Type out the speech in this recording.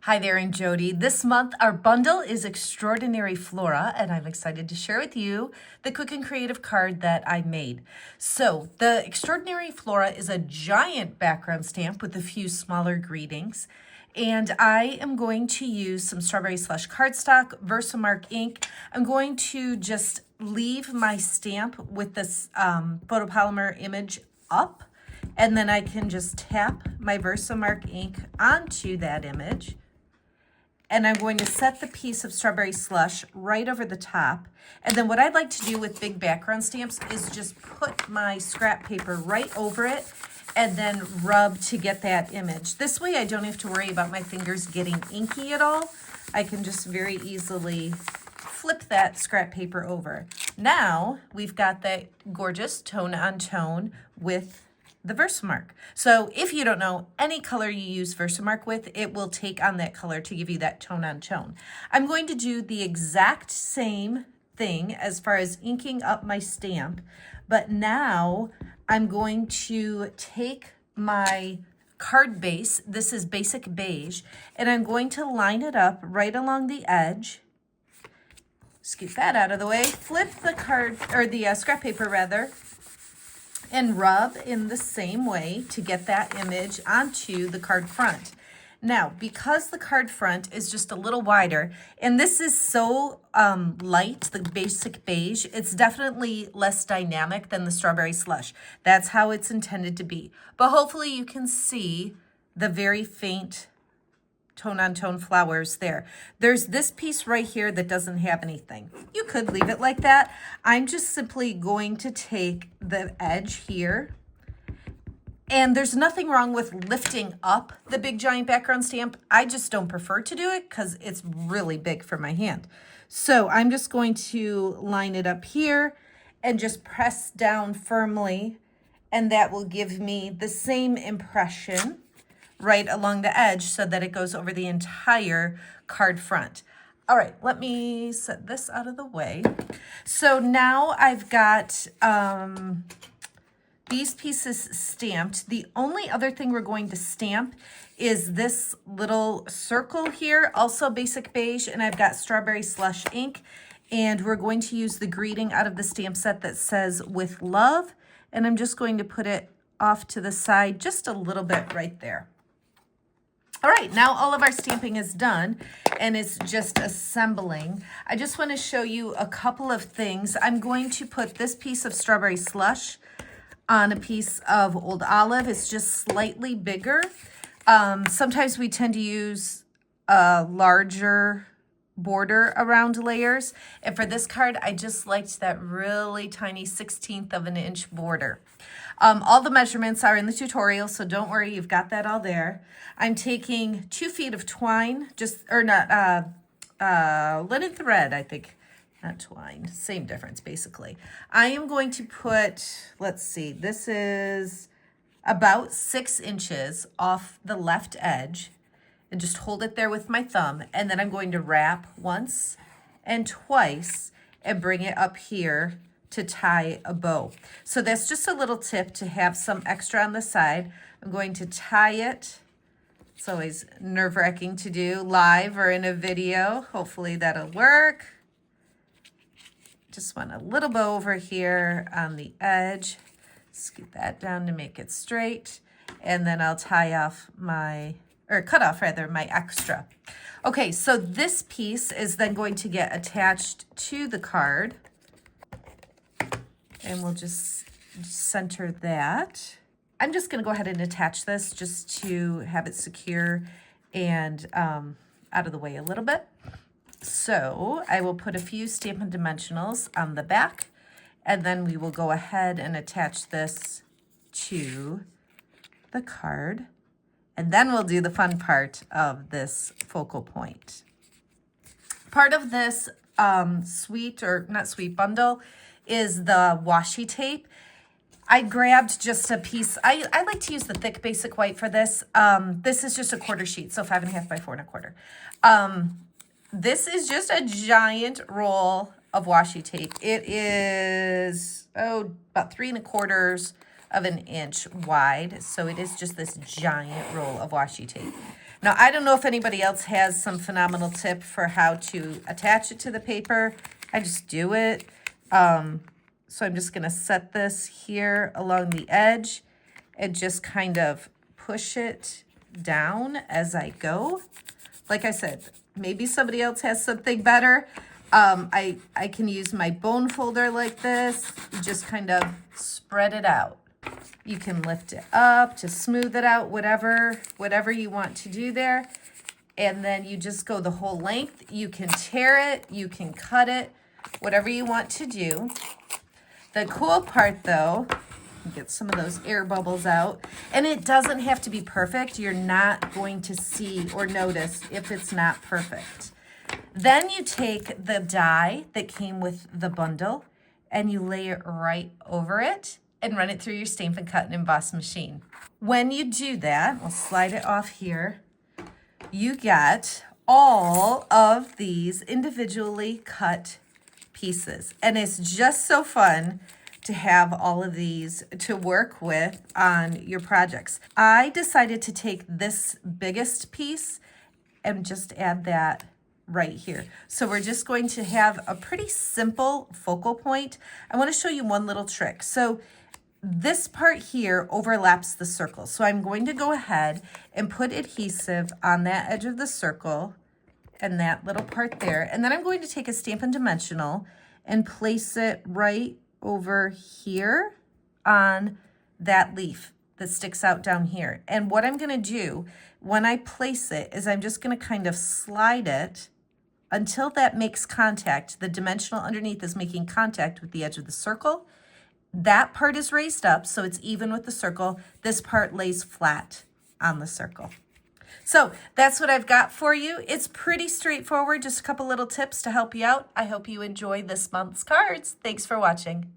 Hi there, I'm Jodi. This month, our bundle is Extraordinary Flora, and I'm excited to share with you the quick and creative card that I made. So, the Extraordinary Flora is a giant background stamp with a few smaller greetings. And I am going to use some strawberry slush cardstock, Versamark ink. I'm going to just leave my stamp with this photopolymer image up, and then I can just tap my Versamark ink onto that image. And I'm going to set the piece of strawberry slush right over the top. And then what I'd like to do with big background stamps is just put my scrap paper right over it and then rub to get that image. This way I don't have to worry about my fingers getting inky at all. I can just very easily flip that scrap paper over. Now we've got that gorgeous tone on tone with the Versamark. So if you don't know any color you use Versamark with, it will take on that color to give you that tone on tone. I'm going to do the exact same thing as far as inking up my stamp, but now I'm going to take my card base, this is basic beige, and I'm going to line it up right along the edge. Scoot that out of the way, flip the card, or the scrap paper rather, and rub in the same way to get that image onto the card front. Now, because the card front is just a little wider, and this is so light, the basic beige, it's definitely less dynamic than the strawberry slush. That's how it's intended to be. But hopefully you can see the very faint tone-on-tone flowers there. There's this piece right here that doesn't have anything. You could leave it like that. I'm just simply going to take the edge here, and there's nothing wrong with lifting up the big giant background stamp. I just don't prefer to do it because it's really big for my hand. So I'm just going to line it up here and just press down firmly, and that will give me the same impression right along the edge so that it goes over the entire card front. All right, let me set this out of the way. So now I've got these pieces stamped. The only other thing we're going to stamp is this little circle here, also basic beige, and I've got strawberry slush ink, and we're going to use the greeting out of the stamp set that says "with love," and I'm just going to put it off to the side just a little bit right there. All right, now all of our stamping is done and it's just assembling. I just want to show you a couple of things. I'm going to put this piece of strawberry slush on a piece of old olive. It's just slightly bigger. Sometimes we tend to use a larger border around layers. And for this card, I just liked that really tiny 1/16 of an inch border. All the measurements are in the tutorial, so don't worry, you've got that all there. I'm taking 2 feet of twine, linen thread, I think. Not twine, same difference, basically. I am going to put, let's see, this is about 6 inches off the left edge, and just hold it there with my thumb, and then I'm going to wrap once and twice and bring it up here to tie a bow. So that's just a little tip to have some extra on the side. I'm going to tie it. It's always nerve-wracking to do live or in a video. Hopefully that'll work. Just want a little bow over here on the edge. Scoot that down to make it straight. And then I'll tie off cut off my extra. Okay, so this piece is then going to get attached to the card. And we'll just center that. I'm just going to go ahead and attach this just to have it secure and out of the way a little bit. So I will put a few Stampin' Dimensionals on the back, and then we will go ahead and attach this to the card. And then we'll do the fun part of this focal point. Part of this bundle is the washi tape. I grabbed just a piece. I like to use the thick basic white for this. This is just a quarter sheet, so 5.5 by 4 1/4. This is just a giant roll of washi tape. It is about 3 1/4 of an inch wide, so it is just this giant roll of washi tape. Now, I don't know if anybody else has some phenomenal tip for how to attach it to the paper. I just do it. So I'm just going to set this here along the edge and just kind of push it down as I go. Like I said, maybe somebody else has something better. I can use my bone folder like this. You just kind of spread it out. You can lift it up to smooth it out, whatever you want to do there. And then you just go the whole length. You can tear it, you can cut it, whatever you want to do. The cool part though, get some of those air bubbles out, and it doesn't have to be perfect. You're not going to see or notice if it's not perfect. Then you take the die that came with the bundle and you lay it right over it and run it through your Stampin' Cut and Emboss machine. When you do that, we'll slide it off here, you get all of these individually cut pieces. And it's just so fun to have all of these to work with on your projects. I decided to take this biggest piece and just add that right here. So we're just going to have a pretty simple focal point. I want to show you one little trick. So this part here overlaps the circle. So I'm going to go ahead and put adhesive on that edge of the circle and that little part there. And then I'm going to take a Stampin' Dimensional and place it right over here on that leaf that sticks out down here. And what I'm going to do when I place it is I'm just going to kind of slide it until that makes contact. The dimensional underneath is making contact with the edge of the circle. That part is raised up so it's even with the circle. This part lays flat on the circle. So that's what I've got for you. It's pretty straightforward, just a couple little tips to help you out. I hope you enjoy this month's cards. Thanks for watching.